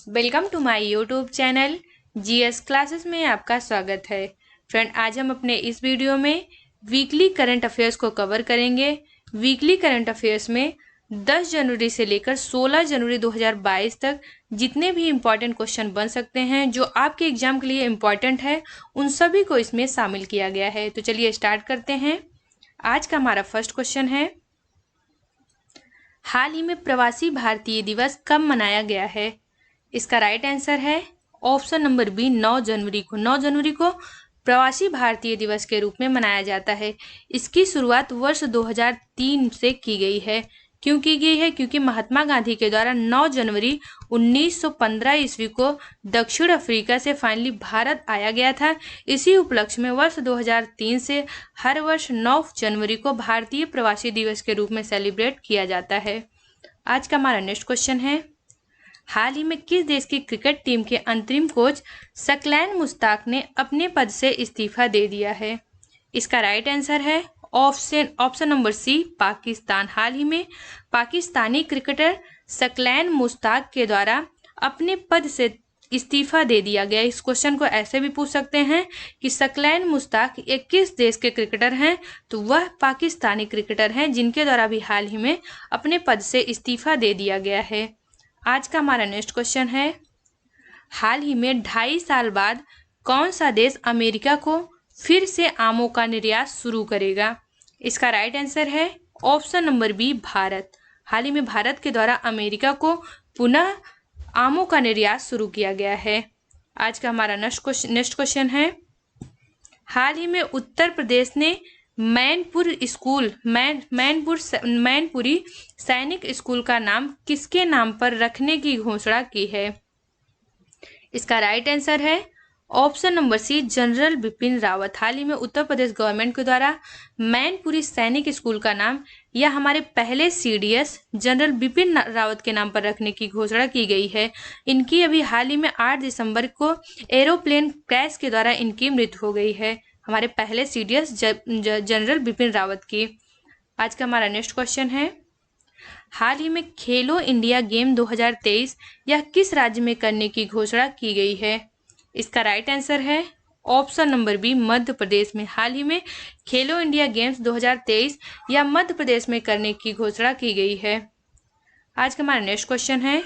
Welcome to my YouTube channel GS classes में आपका स्वागत है। फ्रेंड, आज हम अपने इस वीडियो में वीकली करंट अफेयर्स को कवर करेंगे। वीकली करंट अफेयर्स में 10 जनवरी से लेकर 16 जनवरी 2022 तक जितने भी इम्पॉर्टेंट क्वेश्चन बन सकते हैं जो आपके एग्जाम के लिए इम्पॉर्टेंट है, उन सभी को इसमें शामिल किया गया है। तो चलिए स्टार्ट करते हैं। आज का हमारा फर्स्ट क्वेश्चन है, हाल ही में प्रवासी भारतीय दिवस कब मनाया गया है? इसका राइट आंसर है ऑप्शन नंबर बी, 9 जनवरी को। 9 जनवरी को प्रवासी भारतीय दिवस के रूप में मनाया जाता है। इसकी शुरुआत वर्ष 2003 से की गई है। क्यों की गई है? क्योंकि महात्मा गांधी के द्वारा 9 जनवरी 1915 ईस्वी को दक्षिण अफ्रीका से फाइनली भारत आया गया था। इसी उपलक्ष्य में वर्ष 2003 से हर वर्ष 9 जनवरी को भारतीय प्रवासी दिवस के रूप में सेलिब्रेट किया जाता है। आज का हमारा नेक्स्ट क्वेश्चन है, हाल ही में किस देश की क्रिकेट टीम के अंतरिम कोच सकलैन मुश्ताक ने अपने पद से इस्तीफा दे दिया है? इसका राइट आंसर है ऑप्शन नंबर सी, पाकिस्तान। हाल ही में पाकिस्तानी क्रिकेटर सकलैन मुश्ताक के द्वारा अपने पद से इस्तीफा दे दिया गया। इस क्वेश्चन को ऐसे भी पूछ सकते हैं कि सकलैन मुश्ताक एक किस देश के क्रिकेटर हैं, तो वह पाकिस्तानी क्रिकेटर हैं जिनके द्वारा भी हाल ही में अपने पद से इस्तीफा दे दिया गया है। आज का हमारा नेक्स्ट क्वेश्चन है, हाल ही में 2.5 साल बाद कौन सा देश अमेरिका को फिर से आमों का निर्यात शुरू करेगा? इसका राइट आंसर है ऑप्शन नंबर बी, भारत। हाल ही में भारत के द्वारा अमेरिका को पुनः आमों का निर्यात शुरू किया गया है। आज का हमारा नेक्स्ट क्वेश्चन है, हाल ही में उत्तर प्रदेश ने मैनपुरी सैनिक स्कूल का नाम किसके नाम पर रखने की घोषणा की है? इसका राइट आंसर है option number C, general Bipin Rawat. हाल ही में उत्तर प्रदेश गवर्नमेंट के द्वारा मैनपुरी सैनिक स्कूल का नाम या हमारे पहले सीडीएस जनरल बिपिन रावत के नाम पर रखने की घोषणा की गई है। इनकी अभी हाल ही में 8 दिसंबर को एरोप्लेन क्रैश के द्वारा इनकी मृत्यु हो गई है, हमारे पहले सीडीएस जनरल बिपिन रावत की। आज का हमारा नेक्स्ट क्वेश्चन है, हाल ही में खेलो इंडिया गेम 2023 यह किस राज्य में करने की घोषणा की गई है? इसका राइट आंसर है option number B, Madhya Pradesh में। हाल ही में खेलो इंडिया गेम्स 2023 या मध्य प्रदेश में करने की घोषणा की गई है। आज का हमारा नेक्स्ट क्वेश्चन है,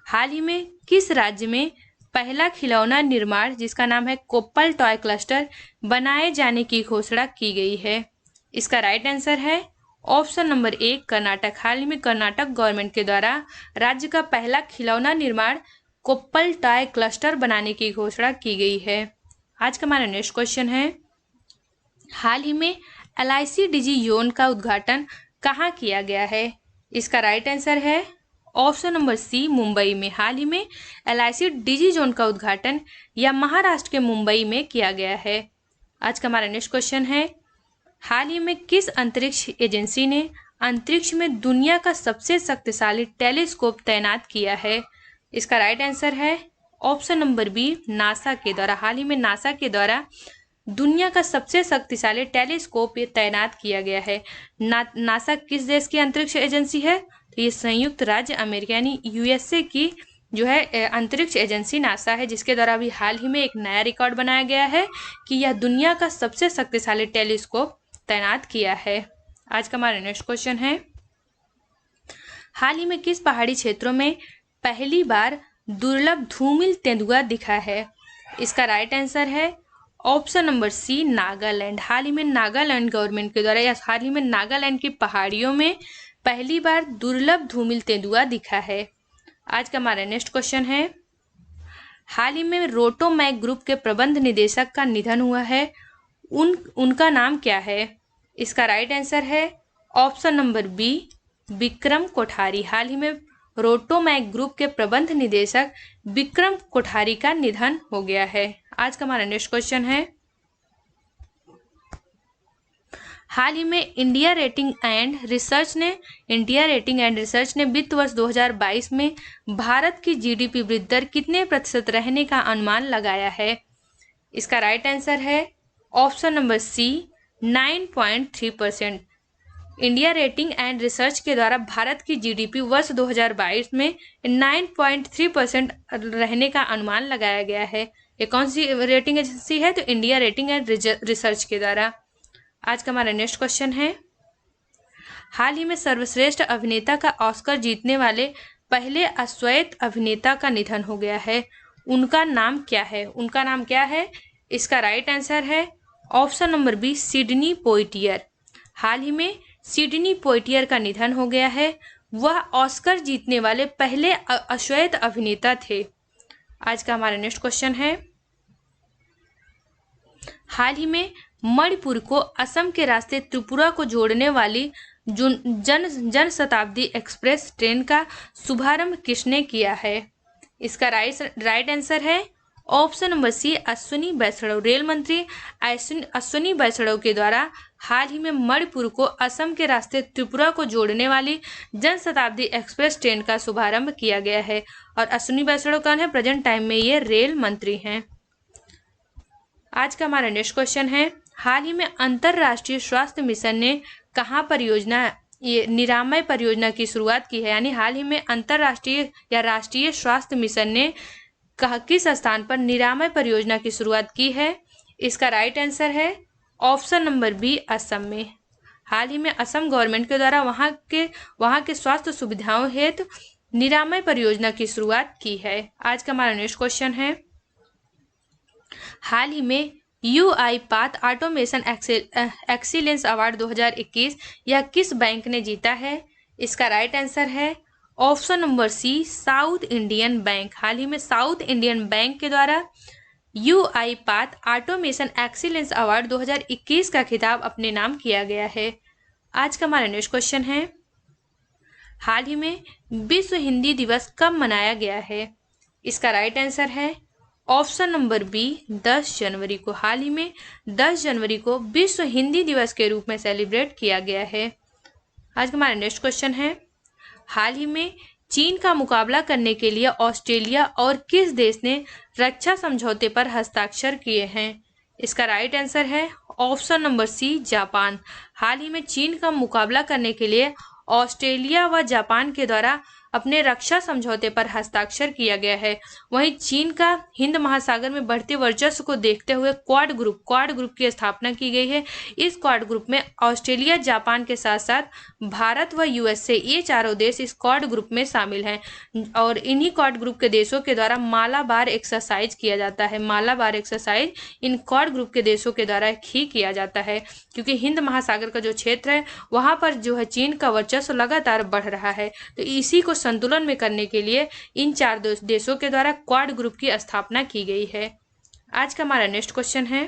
हाल ही में किस राज्य में पहला खिलौना निर्माण जिसका नाम है कोप्पल टॉय क्लस्टर बनाए जाने की घोषणा की गई है? इसका राइट आंसर है ऑप्शन नंबर ए, कर्नाटक। हाल ही में कर्नाटक गवर्नमेंट के द्वारा राज्य का पहला खिलौना निर्माण कोप्पल टॉय क्लस्टर बनाने की घोषणा की गई है। आज का हमारा नेक्स्ट क्वेश्चन है, हाल ही में LIC डिजी जोन का उद्घाटन कहाँ किया गया है? इसका राइट आंसर है ऑप्शन नंबर सी, मुंबई में। हाल ही में LIC डिजी जोन का उद्घाटन या महाराष्ट्र के मुंबई में किया गया है। आज का हमारा नेक्स्ट क्वेश्चन है, हाल ही में किस अंतरिक्ष एजेंसी ने अंतरिक्ष में दुनिया का सबसे शक्तिशाली टेलीस्कोप तैनात किया है? इसका राइट आंसर है ऑप्शन नंबर बी, नासा के द्वारा। हाल ही में नासा के द्वारा दुनिया का सबसे शक्तिशाली टेलीस्कोप तैनात किया गया है। नासा किस देश की अंतरिक्ष एजेंसी है? तो ये संयुक्त राज्य अमेरिका यानी USA की जो है अंतरिक्ष एजेंसी नासा है, जिसके द्वारा अभी हाल ही में एक नया रिकॉर्ड बनाया गया है कि यह दुनिया का सबसे शक्तिशाली टेलीस्कोप तैनात किया है। आज का हमारा नेक्स्ट क्वेश्चन है, हाल ही में किस पहाड़ी क्षेत्रों में पहली बार दुर्लभ धूमिल तेंदुआ दिखा है? इसका राइट आंसर है ऑप्शन नंबर सी, नागालैंड। हाल ही में नागालैंड गवर्नमेंट के द्वारा या हाल ही में नागालैंड की पहाड़ियों में पहली बार दुर्लभ धूमिल तेंदुआ दिखा है। आज का हमारा नेक्स्ट क्वेश्चन है, हाल ही में रोटोमैक ग्रुप के प्रबंध निदेशक का निधन हुआ है, उनका नाम क्या है? इसका राइट आंसर है option number B, Vikram Kothari. हाल ही में रोटोमैक ग्रुप के प्रबंध निदेशक विक्रम कोठारी का निधन हो गया है। आज का हमारा नेक्स्ट क्वेश्चन है, हाल ही में इंडिया रेटिंग एंड रिसर्च ने वित्त वर्ष 2022 में भारत की GDP वृद्धि दर कितने प्रतिशत रहने का अनुमान लगाया है? इसका राइट आंसर है option number C, 9.3%। India rating and research के द्वारा भारत की जीडीपी वर्ष 2022 में 9.3% रहने का अनुमान लगाया गया है। ये कौन सी रेटिंग एजेंसी है? तो इंडिया रेटिंग एंड रिसर्च के द्वारा। आज का हमारा नेक्स्ट क्वेश्चन है, हाल ही में सर्वश्रेष्ठ अभिनेता का ऑस्कर जीतने वाले पहले अश्वेत अभिनेता का निधन हो गया है। उनका नाम क्या है? उनका नाम क्या है? इसका राइट आंसर है ऑप्शन नंबर बी, सिडनी पोइटियर। हाल ही में सिडनी पोइटियर का निधन हो गया है। वह ऑस्कर जीतने वाले पहले अश्वेत अभिनेता थे। आज का हमारा नेक्स्ट क्वेश्चन है, हाल ही में मणिपुर को असम के रास्ते त्रिपुरा को जोड़ने वाली जन शताब्दी एक्सप्रेस ट्रेन का शुभारंभ किसने किया है? इसका राइट आंसर है ऑप्शन नंबर सी, अश्विनी वैष्णव। रेल मंत्री अश्विनी वैष्णव के द्वारा हाल ही में मणिपुर को असम के रास्ते त्रिपुरा को जोड़ने वाली जन शताब्दी एक्सप्रेस ट्रेन का शुभारंभ किया गया है। और अश्विनी वैष्णव कौन है? प्रेजेंट टाइम में ये रेल मंत्री हैं। आज का हमारा नेक्स्ट क्वेश्चन है, हाल ही में अंतरराष्ट्रीय स्वास्थ्य मिशन ने कहाँ परियोजना, ये निरामय परियोजना की शुरुआत की है? यानी हाल ही में अंतरराष्ट्रीय या राष्ट्रीय स्वास्थ्य मिशन ने किस स्थान पर निरामय परियोजना की शुरुआत की है? इसका राइट आंसर है ऑप्शन नंबर बी, असम में। हाल ही में असम गवर्नमेंट के द्वारा वहाँ के स्वास्थ्य सुविधाओं हेतु निरामय परियोजना की शुरुआत की है। आज का हमारा नेक्स्ट क्वेश्चन है, हाल ही में UiPath automation excellence award 2021 यह किस बैंक ने जीता है? इसका राइट आंसर है option number C, South Indian bank. हाल ही में साउथ इंडियन बैंक के द्वारा UiPath automation excellence award 2021 का खिताब अपने नाम किया गया है। आज का हमारा नेक्स्ट क्वेश्चन है, हाल ही में विश्व हिंदी दिवस कब मनाया गया है? इसका राइट आंसर है ऑप्शन नंबर बी, 10 जनवरी को। हाल ही में 10 जनवरी को विश्व हिंदी दिवस के रूप में सेलिब्रेट किया गया है। आज का हमारा नेक्स्ट क्वेश्चन है, हाल ही में चीन का मुकाबला करने के लिए ऑस्ट्रेलिया और किस देश ने रक्षा समझौते पर हस्ताक्षर किए हैं? इसका राइट आंसर है ऑप्शन नंबर सी, जापान। हाल ही में चीन का मुकाबला करने के लिए ऑस्ट्रेलिया व जापान के द्वारा अपने रक्षा समझौते पर हस्ताक्षर किया गया है। वहीं चीन का हिंद महासागर में बढ़ते वर्चस्व को देखते हुए क्वाड ग्रुप की स्थापना की गई है। इस क्वाड ग्रुप में ऑस्ट्रेलिया, जापान के साथ साथ भारत व यूएसए, ये चारों देश इस क्वाड ग्रुप में शामिल हैं। और इन्हीं क्वाड ग्रुप के देशों के द्वारा मालाबार एक्सरसाइज किया जाता है। Malabar exercise in quad group के देशों के द्वारा ही किया जाता है, क्योंकि हिंद महासागर का जो क्षेत्र है वहां पर जो है चीन का वर्चस्व लगातार बढ़ रहा है। तो इसी को संतुलन में करने के लिए इन चार देशों के द्वारा क्वाड ग्रुप की स्थापना की गई है। आज का हमारा नेक्स्ट क्वेश्चन है,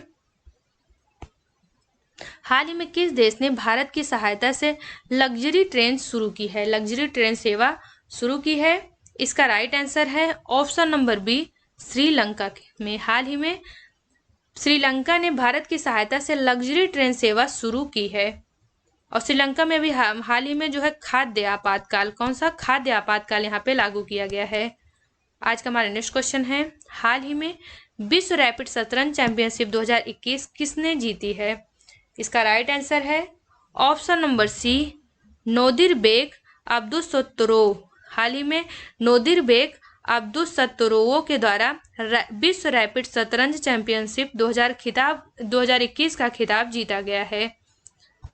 हाल ही में किस देश ने भारत की सहायता से लग्जरी ट्रेन शुरू की है? लग्जरी ट्रेन सेवा शुरू की है। इसका राइट आंसर है ऑप्शन नंबर बी, श्रीलंका में। हाल ही में श्रीलंका ने भारत की सहायता से लग्जरी ट्रेन सेवा शुरू की है। और श्रीलंका में भी हाल ही में जो है खाद्य आपातकाल, कौन सा खाद्य आपातकाल यहाँ पे लागू किया गया है। आज का हमारा नेक्स्ट क्वेश्चन है, हाल ही में विश्व रैपिड शतरंज चैंपियनशिप 2021 किसने जीती है? इसका राइट आंसर है option number C, Nodirbek Abdusattorov. हाल ही में नोदिरबेक अब्दुसत्तोरोव के द्वारा विश्व रैपिड शतरंज चैंपियनशिप 2021 का खिताब जीता गया है।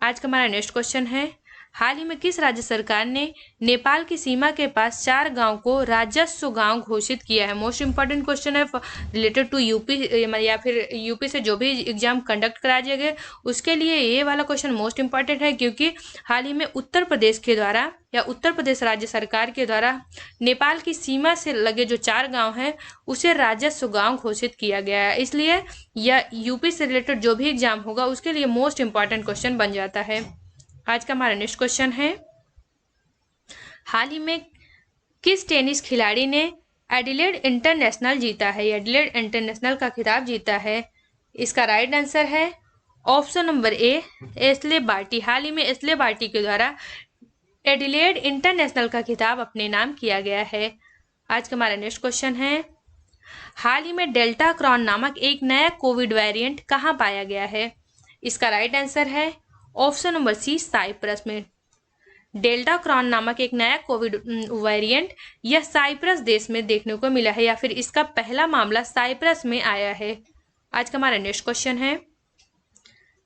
आज का हमारा नेक्स्ट क्वेश्चन है, हाल ही में किस राज्य सरकार ने नेपाल की सीमा के पास 4 गांव को राजस्व गांव घोषित किया है? मोस्ट इंपॉर्टेंट क्वेश्चन है रिलेटेड टू यूपी, या फिर यूपी से जो भी एग्जाम कंडक्ट कराया जाएगा उसके लिए ये वाला क्वेश्चन मोस्ट इंपॉर्टेंट है, क्योंकि हाल ही में उत्तर प्रदेश के द्वारा या उत्तर प्रदेश राज्य सरकार के द्वारा नेपाल की सीमा से लगे जो 4 गाँव हैं उसे राजस्व गाँव घोषित किया गया है। इसलिए यह यूपी से रिलेटेड जो भी एग्जाम होगा उसके लिए मोस्ट इंपॉर्टेंट क्वेश्चन बन जाता है। आज का हमारा नेक्स्ट क्वेश्चन है, हाल ही में किस टेनिस खिलाड़ी ने एडिलेड इंटरनेशनल जीता है? एडिलेड इंटरनेशनल का खिताब जीता है। इसका राइट आंसर है option number A, Ashleigh Barty. हाल ही में एस्ले बार्टी के द्वारा एडिलेड इंटरनेशनल का खिताब अपने नाम किया गया है। आज का हमारा नेक्स्ट क्वेश्चन है, हाल ही में डेल्टा क्रॉन नामक एक नया कोविड वेरिएंट कहाँ पाया गया है? इसका राइट आंसर है ऑप्शन नंबर सी साइप्रस में। डेल्टा क्रॉन नामक एक नया कोविड वेरिएंट यह साइप्रस देश में देखने को मिला है, या फिर इसका पहला मामला साइप्रस में आया है। आज का हमारा नेक्स्ट क्वेश्चन है,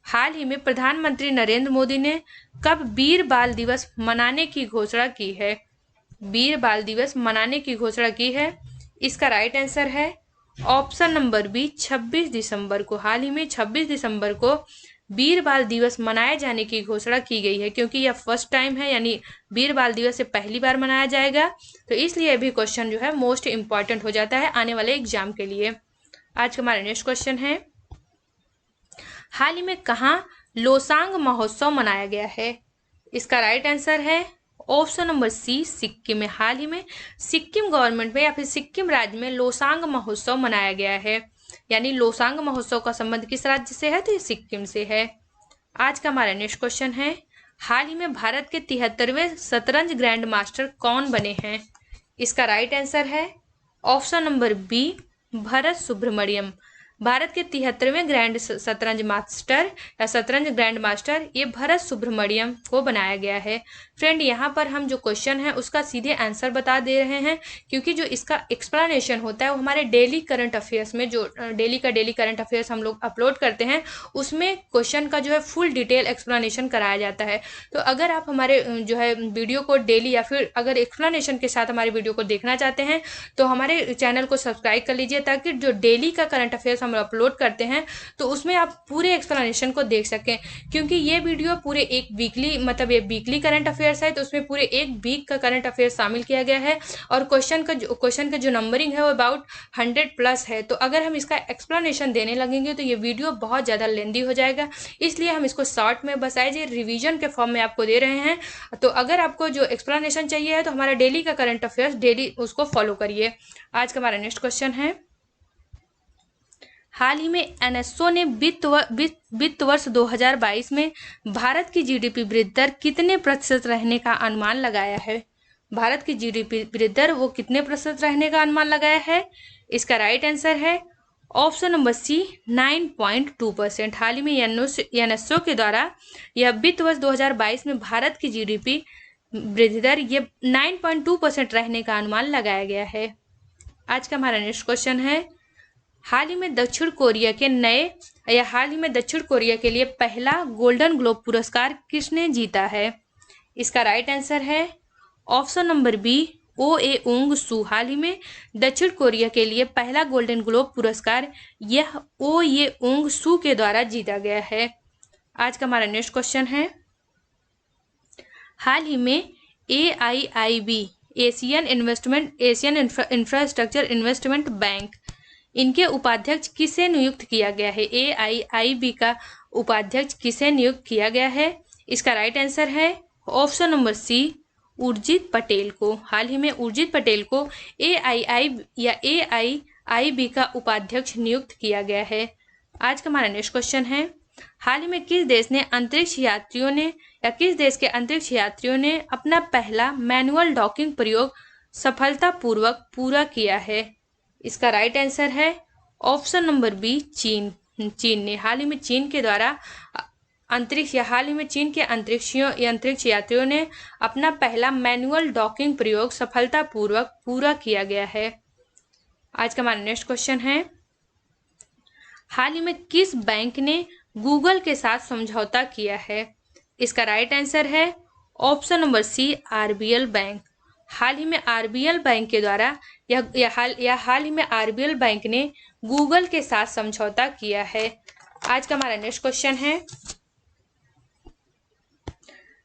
हाल ही में प्रधानमंत्री नरेंद्र मोदी ने कब वीर बाल दिवस मनाने की घोषणा की है? वीर बाल दिवस मनाने की घोषणा की है। इसका राइट आंसर है ऑप्शन नंबर बी 26 दिसंबर को। हाल ही में 26 दिसंबर को वीर बाल दिवस मनाए जाने की घोषणा की गई है, क्योंकि यह फर्स्ट टाइम है, यानी वीर बाल दिवस से पहली बार मनाया जाएगा, तो इसलिए भी क्वेश्चन जो है मोस्ट इंपॉर्टेंट हो जाता है आने वाले एग्जाम के लिए। आज का हमारा नेक्स्ट क्वेश्चन है, हाल ही में कहाँ लोसांग महोत्सव मनाया गया है? इसका राइट आंसर है ऑप्शन नंबर सी सिक्किम में। हाल ही में सिक्किम गवर्नमेंट में या फिर सिक्किम राज्य में लोसांग महोत्सव मनाया गया है, यानी लोसांग महोत्सव का संबंध किस राज्य से है? तो ये सिक्किम से है। आज का हमारा नेक्स्ट क्वेश्चन है, हाल ही में भारत के 73वें शतरंज ग्रैंड मास्टर कौन बने हैं? इसका राइट आंसर है option number B Bharat Subramanyam. Bharat के 73वें ग्रैंड शतरंज मास्टर या शतरंज ग्रैंड मास्टर ये भरत सुब्रमण्यम को बनाया गया है। फ्रेंड, यहाँ पर हम जो क्वेश्चन है उसका सीधे आंसर बता दे रहे हैं, क्योंकि जो इसका एक्सप्लेनेशन होता है वो हमारे डेली करंट अफेयर्स में, जो डेली करंट अफेयर्स हम लोग अपलोड करते हैं, उसमें क्वेश्चन का जो है फुल डिटेल एक्सप्लेनेशन कराया जाता है। तो अगर आप हमारे जो है वीडियो को डेली या फिर अगर एक्सप्लेनेशन के साथ हमारे वीडियो को देखना चाहते हैं तो हमारे चैनल को सब्सक्राइब कर लीजिए, ताकि जो डेली का करंट अफेयर्स हम अपलोड करते हैं तो उसमें आप पूरे एक्सप्लेनेशन को देख सकें। क्योंकि ये वीडियो पूरे एक वीकली, मतलब ये वीकली करंट अफेयर्स है, तो उसमें पूरे एक वीक का करंट अफेयर्स शामिल किया गया है, और क्वेश्चन का जो नंबरिंग है वो अबाउट 100+ है। तो अगर हम इसका एक्सप्लेनेशन देने लगेंगे तो ये वीडियो बहुत ज़्यादा लेंदी हो जाएगा, इसलिए हम इसको शॉर्ट में बस एज ए रिविजन के फॉर्म में आपको दे रहे हैं। तो अगर आपको जो एक्सप्लेनेशन चाहिए है तो हमारा डेली का करंट अफेयर्स डेली उसको फॉलो करिए। आज का हमारा नेक्स्ट क्वेश्चन है, हाल ही में एनएसओ ने वित्त वर्ष 2022 में भारत की जीडीपी वृद्धि दर कितने प्रतिशत रहने का अनुमान लगाया है? भारत की जीडीपी वृद्धि दर वो कितने प्रतिशत रहने का अनुमान लगाया है? इसका राइट आंसर है ऑप्शन नंबर सी 9.2%। हाल ही में एनएसओ के द्वारा यह वित्त वर्ष 2022 में भारत की जीडीपी वृद्धि दर ये 9.2% रहने का अनुमान लगाया गया है। आज का हमारा नेक्स्ट क्वेश्चन है, हाल ही में दक्षिण कोरिया के लिए पहला गोल्डन ग्लोब पुरस्कार किसने जीता है? इसका राइट आंसर है ऑप्शन नंबर बी ओ ए उंग सू। हाल ही में दक्षिण कोरिया के लिए पहला गोल्डन ग्लोब पुरस्कार यह ओ ए उंग सू के द्वारा जीता गया है। आज का हमारा नेक्स्ट क्वेश्चन है, हाल ही में AIIB Asian infrastructure investment bank इनके उपाध्यक्ष किसे नियुक्त किया गया है? AIIB का उपाध्यक्ष किसे नियुक्त किया गया है? इसका राइट आंसर है option number C Urjit Patel को। हाल ही में उर्जित पटेल को AIIB का उपाध्यक्ष नियुक्त किया गया है। आज का हमारा नेक्स्ट क्वेश्चन है, हाल ही में किस देश के अंतरिक्ष यात्रियों ने अपना पहला मैनुअल डॉकिंग प्रयोग सफलतापूर्वक पूरा किया है? इसका राइट आंसर है ऑप्शन नंबर बी चीन ने। हाल ही में चीन के अंतरिक्ष यात्रियों ने अपना पहला मैनुअल डॉकिंग प्रयोग सफलतापूर्वक पूरा किया गया है। आज का हमारा नेक्स्ट क्वेश्चन है, हाल ही में किस बैंक ने गूगल के साथ समझौता किया है? इसका राइट आंसर है option number C RBL bank. हाल ही में RBL बैंक के द्वारा हाल ही में RBL बैंक ने गूगल के साथ समझौता किया है। आज का हमारा नेक्स्ट क्वेश्चन है,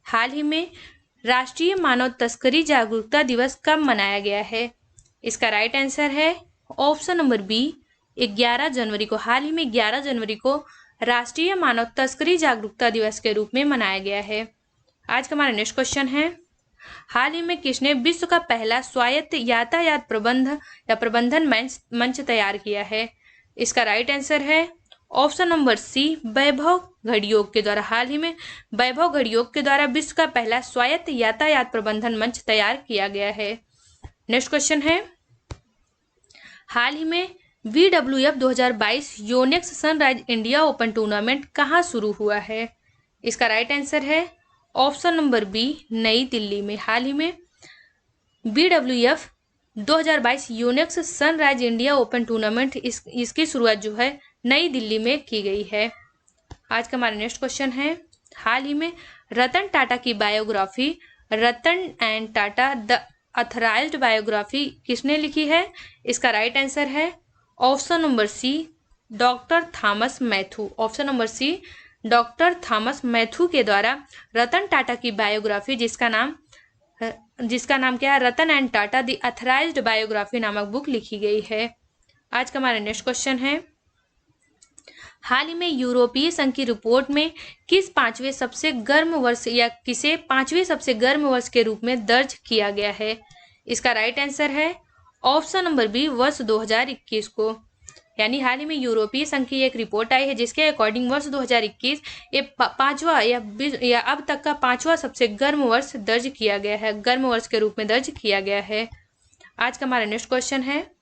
हाल ही में राष्ट्रीय मानव तस्करी जागरूकता दिवस कब मनाया गया है? इसका राइट आंसर है ऑप्शन नंबर बी 11 जनवरी को। हाल ही में 11 जनवरी को राष्ट्रीय मानव तस्करी जागरूकता दिवस के रूप में मनाया गया है। आज का हमारा नेक्स्ट क्वेश्चन है, हाल ही में किसने विश्व का पहला स्वायत्त यातायात प्रबंधन मंच तैयार किया है? इसका राइट आंसर है ऑप्शन नंबर सी वैभव घड़ियोग के द्वारा। हाल ही में वैभव घड़ियोग के द्वारा विश्व का पहला स्वायत्त यातायात प्रबंधन मंच तैयार किया गया है। नेक्स्ट क्वेश्चन है, हाल ही में WWF 2022 Yonex sunrise India open tournament कहाँ शुरू हुआ है? इसका राइट आंसर है ऑप्शन नंबर बी, नई दिल्ली में। हाल ही में BWF 2022 Unix sunrise India open tournament इसकी शुरुआत जो है नई दिल्ली में की गई है। आज का हमारा नेक्स्ट क्वेश्चन है, हाल ही में रतन टाटा की biography Ratan and Tata the authorized biography किसने लिखी है? इसका राइट आंसर है option number C, doctor Thomas Mathew. Option number C, doctor Thomas Mathew के द्वारा रतन टाटा की बायोग्राफी जिसका नाम क्या है, रतन and Tata the authorized biography नामक बुक लिखी गई है। आज का हमारा नेक्स्ट क्वेश्चन है, हाल ही में यूरोपीय संघ की रिपोर्ट में किस पांचवें सबसे गर्म वर्ष या किसे पांचवें सबसे गर्म वर्ष के रूप में दर्ज किया गया है? इसका राइट आंसर है ऑप्शन नंबर बी, वर्ष 2021 को। यानी हाल ही में यूरोपीय संघ की एक रिपोर्ट आई है जिसके अकॉर्डिंग वर्ष 2021 ये पांचवा या अब तक का पांचवा सबसे गर्म वर्ष दर्ज किया गया है, गर्म वर्ष के रूप में दर्ज किया गया है। आज का हमारा नेक्स्ट क्वेश्चन है,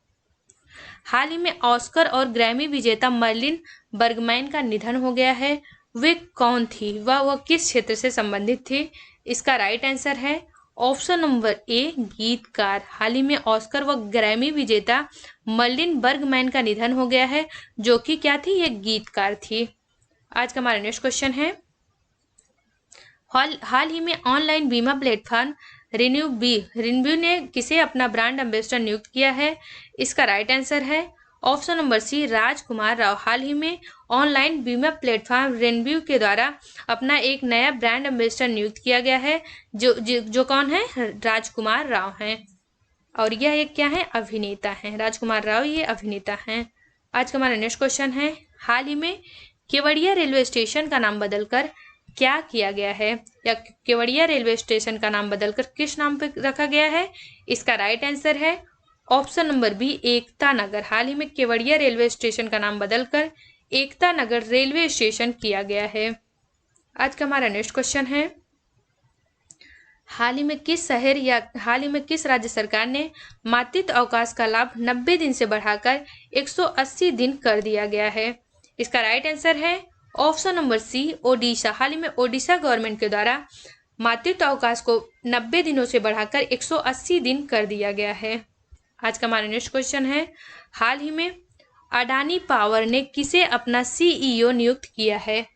हाल ही में ऑस्कर और ग्रैमी विजेता मर्लिन बर्गमैन का निधन हो गया है। वे कौन थी? वह किस क्षेत्र से संबंधित थी? इसका राइट आंसर है ऑप्शन नंबर ए, गीतकार। हाल ही में ऑस्कर व ग्रैमी विजेता मर्लिन बर्गमैन का निधन हो गया है, जो कि क्या थी? ये गीतकार थी। आज का हमारा नेक्स्ट क्वेश्चन है, हाल ही में ऑनलाइन बीमा प्लेटफॉर्म रिन्यू ने किसे अपना ब्रांड एम्बेसडर नियुक्त किया है? इसका राइट आंसर है ऑप्शन नंबर सी, राजकुमार राव। हाल ही में ऑनलाइन बीमा प्लेटफॉर्म रिन्यू के द्वारा अपना एक नया ब्रांड एम्बेसडर नियुक्त किया गया है, जो कौन है? राजकुमार राव हैं। और यह एक क्या है? अभिनेता हैं। राजकुमार राव ये अभिनेता हैं। आज का हमारा नेक्स्ट क्वेश्चन है, हाल ही में केवड़िया रेलवे स्टेशन का नाम बदलकर क्या किया गया है? या केवड़िया रेलवे स्टेशन का नाम बदलकर किस नाम पर रखा गया है? इसका राइट आंसर है option number B, Ekta Nagar. हाल ही में केवड़िया रेलवे स्टेशन का नाम बदलकर एकता नगर रेलवे स्टेशन किया गया है। आज का हमारा नेक्स्ट क्वेश्चन है, हाल ही में किस राज्य सरकार ने मातृत्व अवकाश का लाभ 90 दिन से बढ़ाकर 180 दिन कर दिया गया है? इसका राइट आंसर है ऑप्शन नंबर सी, ओडिशा। हाल ही में ओडिशा गवर्नमेंट के द्वारा मातृत्व अवकाश को 90 दिनों से बढ़ाकर 180 दिन कर दिया गया है। आज का हमारा नेक्स्ट क्वेश्चन है, हाल ही में अडानी पावर ने किसे अपना CEO नियुक्त किया है?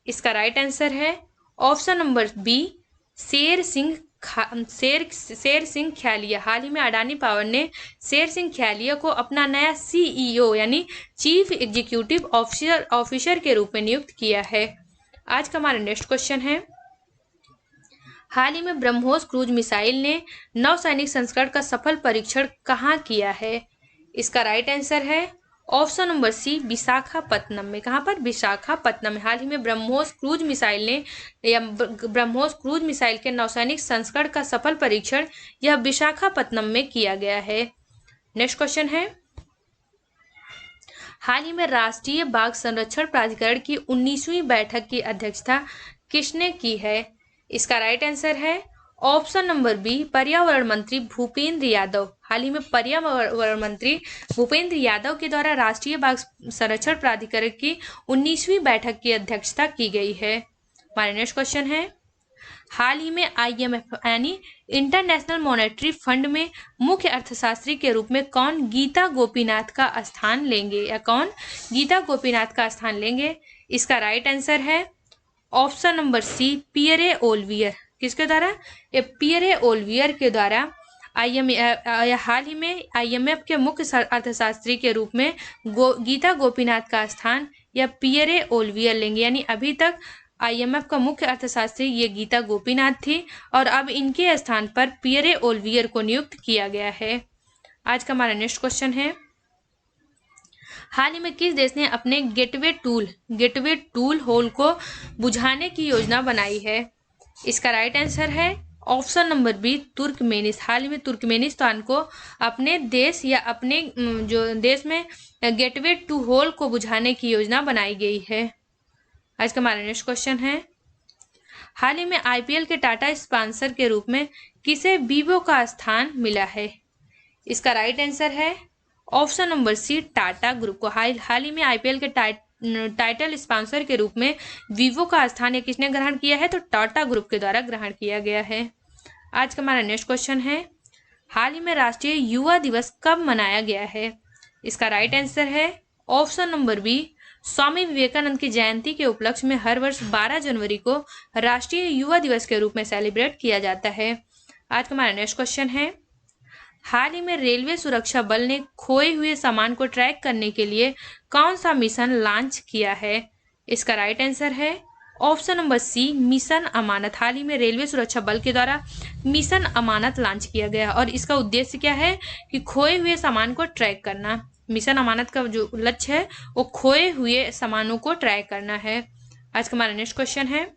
इसका राइट आंसर है option number B, Sher Singh Khyalia. हाल ही में अडानी पावर ने शेर सिंह ख्यालिया को अपना नया CEO यानी चीफ एग्जीक्यूटिव ऑफिसर के रूप में नियुक्त किया है। आज का हमारा नेक्स्ट क्वेश्चन है, हाल ही में ब्रह्मोस क्रूज मिसाइल ने नौसैनिक संस्करण का सफल परीक्षण कहाँ किया है? इसका राइट आंसर है ऑप्शन नंबर सी, विशाखापत्तनम में। कहाँ पर? विशाखापत्तनम में। हाल ही में ब्रह्मोस क्रूज मिसाइल के नौसैनिक संस्करण का सफल परीक्षण यह विशाखापत्तनम में किया गया है। नेक्स्ट क्वेश्चन है, हाल ही में राष्ट्रीय बाघ संरक्षण प्राधिकरण की 19वीं बैठक की अध्यक्षता किसने की है? इसका राइट आंसर है ऑप्शन नंबर बी, पर्यावरण मंत्री भूपेंद्र यादव। हाल ही में पर्यावरण मंत्री भूपेंद्र यादव के द्वारा राष्ट्रीय बाघ संरक्षण प्राधिकरण की 19वीं बैठक की अध्यक्षता की गई है। हमारा नेक्स्ट क्वेश्चन है, हाल ही में IMF यानी इंटरनेशनल मॉनेटरी फंड में मुख्य अर्थशास्त्री के रूप में कौन गीता गोपीनाथ का स्थान लेंगे? या कौन गीता गोपीनाथ का स्थान लेंगे? इसका राइट आंसर है option number C, Pierre Olivier. किसके द्वारा? ये पियरे ओलिवियर के द्वारा हाल ही में IMF के मुख्य अर्थशास्त्री के रूप में गीता गोपीनाथ का स्थान या पियरे ओलिवियर लेंगे। यानी अभी तक IMF का मुख्य अर्थशास्त्री ये गीता गोपीनाथ थी और अब इनके स्थान पर पियरे ओलिवियर को नियुक्त किया गया है। आज का हमारा नेक्स्ट क्वेश्चन है, हाल ही में किस देश ने अपने गेटवे टूल होल को बुझाने की योजना बनाई है? इसका राइट आंसर है ऑप्शन नंबर बी, तुर्कमेनिस्तान। हाल ही में तुर्कमेनिस्तान को अपने देश या अपने जो देश में गेटवे टू होल को बुझाने की योजना बनाई गई है। आज का हमारा नेक्स्ट क्वेश्चन है, हाल ही में IPL के टाटा स्पॉन्सर के रूप में किसे वीवो का स्थान मिला है? इसका राइट आंसर है option number C, Tata group को। हाल ही में IPL के टाइटल स्पॉन्सर के रूप में वीवो का स्थान किसने ग्रहण किया है? तो टाटा ग्रुप के द्वारा ग्रहण किया गया है। आज का हमारा नेक्स्ट क्वेश्चन है, हाल ही में राष्ट्रीय युवा दिवस कब मनाया गया है? इसका राइट आंसर है option number B, Swami Vivekananda की जयंती के उपलक्ष्य में हर वर्ष 12 जनवरी को राष्ट्रीय युवा दिवस के रूप में सेलिब्रेट किया जाता है। आज का हमारा नेक्स्ट क्वेश्चन है, हाल ही में रेलवे सुरक्षा बल ने खोए हुए सामान को ट्रैक करने के लिए कौन सा मिशन लॉन्च किया है? इसका राइट आंसर है ऑप्शन नंबर सी, मिशन अमानत। हाल ही में रेलवे सुरक्षा बल के द्वारा मिशन अमानत लॉन्च किया गया और इसका उद्देश्य क्या है कि खोए हुए सामान को ट्रैक करना। मिशन अमानत का जो लक्ष्य है वो खोए हुए सामानों को ट्रैक करना है। आज का हमारा नेक्स्ट क्वेश्चन है,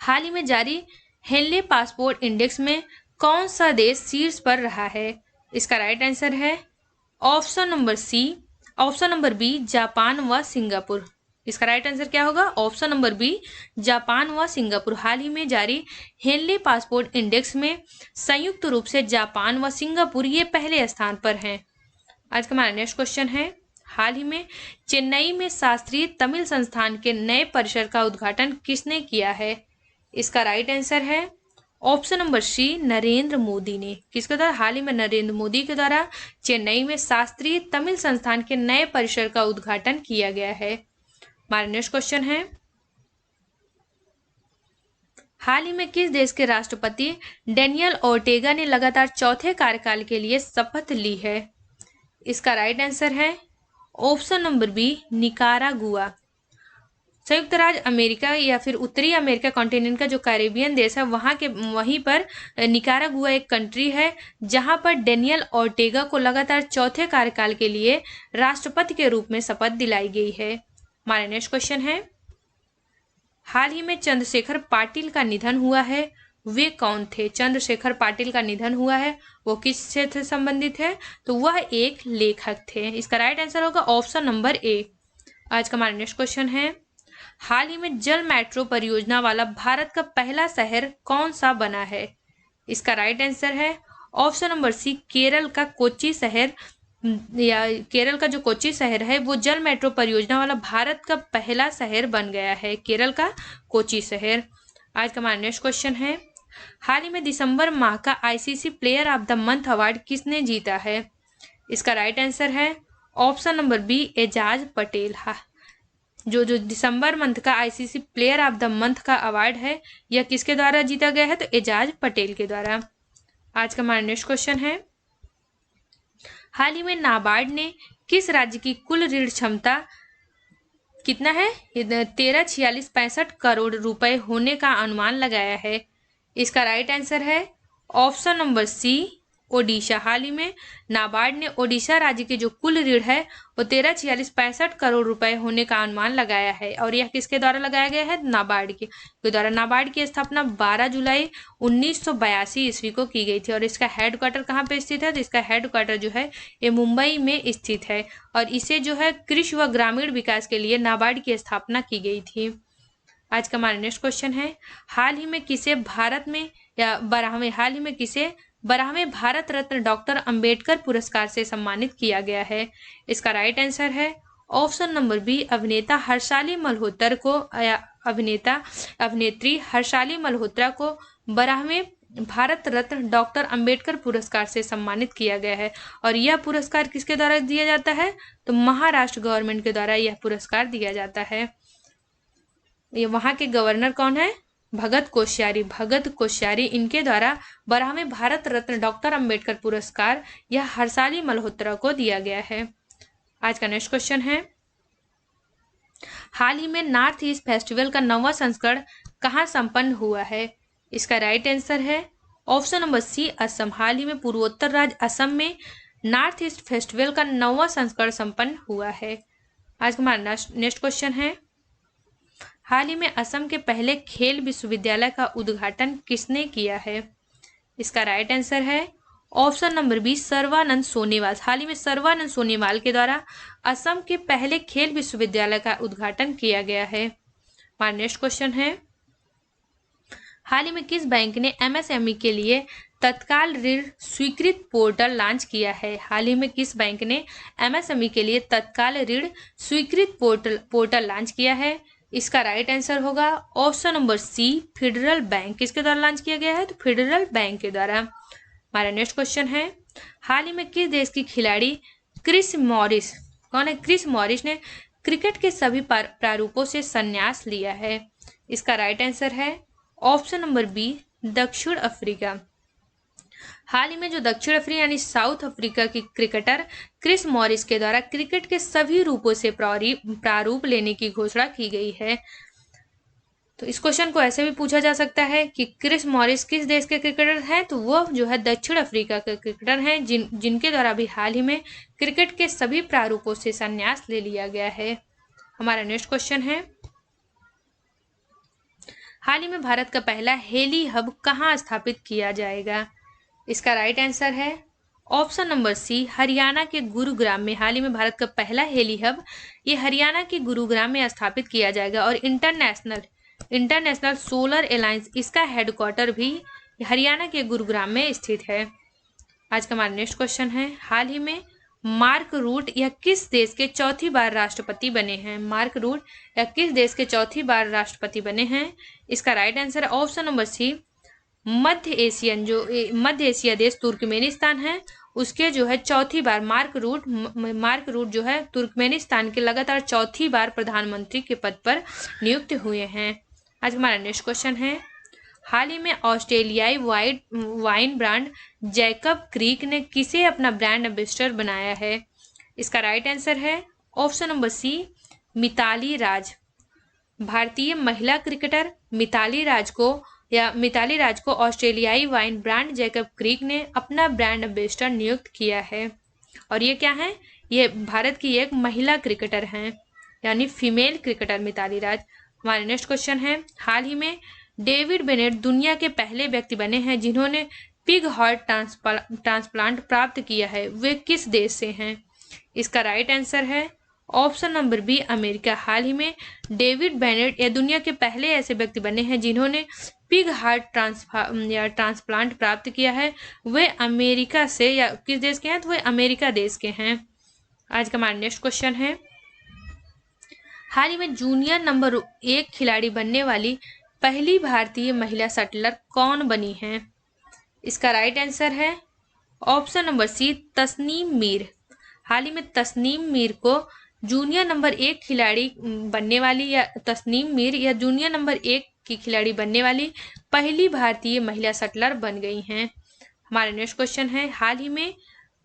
हाल ही में जारी हेनले पासपोर्ट इंडेक्स में कौन सा देश शीर्ष पर रहा है? इसका राइट आंसर है ऑप्शन नंबर बी, जापान व सिंगापुर। इसका राइट आंसर क्या होगा? ऑप्शन नंबर बी, जापान व सिंगापुर। हाल ही में जारी हेनले पासपोर्ट इंडेक्स में संयुक्त रूप से जापान व सिंगापुर ये पहले स्थान पर हैं। आज का हमारा नेक्स्ट क्वेश्चन है, हाल ही में चेन्नई में शास्त्रीय तमिल संस्थान के नए परिसर का उद्घाटन किसने किया है? इसका राइट आंसर है option number C, Narendra Modi ने। किसके द्वारा? हाल ही में नरेंद्र मोदी के द्वारा चेन्नई में शास्त्रीय तमिल संस्थान के नए परिसर का उद्घाटन किया गया है। हमारा नेक्स्ट क्वेश्चन है, हाल ही में किस देश के राष्ट्रपति डेनियल ओर्टेगा ने लगातार चौथे कार्यकाल के लिए शपथ ली है? इसका राइट आंसर है ऑप्शन नंबर बी, निकारागुआ। संयुक्त राज्य अमेरिका या फिर उत्तरी अमेरिका कॉन्टिनेंट का जो कैरेबियन देश है वहीं पर निकारागुआ एक कंट्री है जहां पर डेनियल ओर्टेगा को लगातार चौथे कार्यकाल के लिए राष्ट्रपति के रूप में शपथ दिलाई गई है। हमारा नेक्स्ट क्वेश्चन है, हाल ही में चंद्रशेखर पाटिल का निधन हुआ है, वे कौन थे? चंद्रशेखर पाटिल का निधन हुआ है, वो किस क्षेत्र से संबंधित है? तो वह एक लेखक थे। इसका राइट आंसर होगा ऑप्शन नंबर ए। आज का हमारा नेक्स्ट क्वेश्चन है, हाल ही में जल मेट्रो परियोजना वाला भारत का पहला शहर कौन सा बना है? इसका राइट आंसर है ऑप्शन नंबर सी, केरल का कोच्चि शहर, या केरल का जो कोच्चि शहर है वो जल मेट्रो परियोजना वाला भारत का पहला शहर बन गया है, केरल का कोच्चि शहर। आज का हमारा नेक्स्ट क्वेश्चन है, हाल ही में दिसंबर माह का ICC player of the month award किसने जीता है? इसका राइट आंसर है option number B, Ajaz Patel. जो दिसंबर मंथ का ICC player of the month का अवार्ड है यह किसके द्वारा जीता गया है? तो एजाज पटेल के द्वारा। आज का हमारा नेक्स्ट क्वेश्चन है, हाल ही में नाबार्ड ने किस राज्य की कुल ऋण क्षमता कितना है? 13,4665 करोड़ रुपए होने का अनुमान लगाया है। इसका राइट आंसर है ऑप्शन नंबर सी, ओडिशा। हाल ही में नाबार्ड ने ओडिशा राज्य के जो कुल ऋण है वो 13,4665 करोड़ रुपए होने का अनुमान लगाया है और यह किसके द्वारा लगाया गया है? नाबार्ड के द्वारा। नाबार्ड की स्थापना 12 जुलाई 1982 ईस्वी को की गई थी और इसका हेडक्वार्टर कहाँ पे स्थित है? तो इसका हेडक्वार्टर जो है ये मुंबई में स्थित है और इसे जो है कृषि व ग्रामीण विकास के लिए नाबार्ड की स्थापना की गई थी। आज का हमारा नेक्स्ट क्वेश्चन है, हाल ही में किसे बारहवें भारत रत्न डॉक्टर अंबेडकर पुरस्कार से सम्मानित किया गया है? इसका राइट आंसर है ऑप्शन नंबर बी, अभिनेता हर्षाली मल्होत्रा को अभिनेत्री हर्षाली मल्होत्रा को 12वें भारत रत्न डॉक्टर अंबेडकर पुरस्कार से सम्मानित किया गया है और यह पुरस्कार किसके द्वारा दिया जाता है? तो महाराष्ट्र गवर्नमेंट के द्वारा यह पुरस्कार दिया जाता है। ये वहाँ के गवर्नर कौन है? भगत कोश्यारी इनके द्वारा 12वें भारत रत्न डॉक्टर अंबेडकर पुरस्कार यह हर्षाली मल्होत्रा को दिया गया है। आज का नेक्स्ट क्वेश्चन है, हाल ही में नॉर्थ ईस्ट फेस्टिवल का 9वां संस्करण कहाँ संपन्न हुआ है? इसका राइट आंसर है ऑप्शन नंबर सी, असम। हाल ही में पूर्वोत्तर राज्य असम में नॉर्थ ईस्ट फेस्टिवल का 9वां संस्करण संपन्न हुआ है। आज का हमारा नेक्स्ट क्वेश्चन है, हाल ही में असम के पहले खेल विश्वविद्यालय का उद्घाटन किसने किया है? इसका राइट आंसर है option number B, Sarbananda Sonowal. हाल ही में सर्बानंद सोनोवाल के द्वारा असम के पहले खेल विश्वविद्यालय का उद्घाटन किया गया है। हमारा नेक्स्ट क्वेश्चन है, हाल ही में किस बैंक ने एमएसएमई के लिए तत्काल ऋण स्वीकृत पोर्टल लॉन्च किया है? हाल ही में किस बैंक ने एमएसएमई के लिए तत्काल ऋण स्वीकृत पोर्टल लॉन्च किया है? इसका राइट आंसर होगा option number C, Federal Bank. किसके द्वारा लॉन्च किया गया है? तो फेडरल बैंक के द्वारा। हमारा नेक्स्ट क्वेश्चन है, हाल ही में किस देश की खिलाड़ी क्रिस मॉरिस, कौन है क्रिस मॉरिस, ने क्रिकेट के सभी प्रारूपों से संन्यास लिया है? इसका राइट आंसर है ऑप्शन नंबर बी, दक्षिण अफ्रीका। हाल ही में जो दक्षिण अफ्रीका यानी साउथ अफ्रीका की क्रिकेटर क्रिस मॉरिस के द्वारा क्रिकेट के सभी रूपों से प्रारूप लेने की घोषणा की गई है। तो इस क्वेश्चन को ऐसे भी पूछा जा सकता है कि क्रिस मॉरिस किस देश के क्रिकेटर हैं? तो वो जो है दक्षिण अफ्रीका के क्रिकेटर हैं, जिनके द्वारा भी हाल ही में क्रिकेट के सभी प्रारूपों से संन्यास ले लिया गया है। हमारा नेक्स्ट क्वेश्चन है, हाल ही में भारत का पहला हेली हब कहाँ स्थापित किया जाएगा? इसका राइट आंसर है ऑप्शन नंबर सी, हरियाणा के गुरुग्राम में। हाल ही में भारत का पहला हेली हब ये हरियाणा के गुरुग्राम में स्थापित किया जाएगा। और इंटरनेशनल सोलर अलायंस, इसका हेडक्वार्टर भी हरियाणा के गुरुग्राम में स्थित है। आज का हमारा नेक्स्ट क्वेश्चन है, हाल ही में मार्क रूट यह किस देश के चौथी बार राष्ट्रपति बने हैं? मार्क रूट या किस देश के चौथी बार राष्ट्रपति बने हैं? इसका राइट आंसर है ऑप्शन नंबर सी, मध्य एशिया देश तुर्कमेनिस्तान है, उसके जो है चौथी बार मार्क रूट जो है तुर्कमेनिस्तान के लगातार चौथी बार प्रधानमंत्री के पद पर नियुक्त हुए हैं। आज हमारा नेक्स्ट क्वेश्चन है, हाल ही में ऑस्ट्रेलियाई वाइन ब्रांड जैकब क्रीक ने किसे अपना ब्रांड एम्बेसडर बनाया है? इसका राइट आंसर है ऑप्शन नंबर सी, मिताली राज। भारतीय महिला क्रिकेटर मिताली राज को ऑस्ट्रेलियाई वाइन ब्रांड जैकब क्रीक ने अपना ब्रांड एम्बेसडर नियुक्त किया है। और ये क्या है? ये भारत की एक महिला क्रिकेटर हैं, यानी फीमेल क्रिकेटर मिताली राज। हमारे नेक्स्ट क्वेश्चन है, हाल ही में डेविड बेनेट दुनिया के पहले व्यक्ति बने हैं जिन्होंने पिग हार्ट ट्रांसप्लांट प्राप्त किया है। वे किस देश से हैं? इसका राइट आंसर है ऑप्शन नंबर बी, अमेरिका। हाल ही में डेविड बेनेट ये दुनिया के पहले ऐसे व्यक्ति बने हैं जिन्होंने पिग हार्ट ट्रांसप्लांट प्राप्त किया है। वे अमेरिका से, या किस देश के हैं? तो वे अमेरिका देश के हैं। आज का हमारा नेक्स्ट क्वेश्चन है, हाल ही में जूनियर नंबर 1 खिलाड़ी बनने वाली पहली भारतीय महिला शटलर कौन बनी है? इसका राइट आंसर है option number C, Tasneem Mir. हाल ही में तस्नीम मीर को जूनियर नंबर 1 खिलाड़ी बनने वाली, या तस्नीम मीर या जूनियर नंबर 1 की खिलाड़ी बनने वाली पहली भारतीय महिला शटलर बन गई हैं। हमारा नेक्स्ट क्वेश्चन है, हाल ही में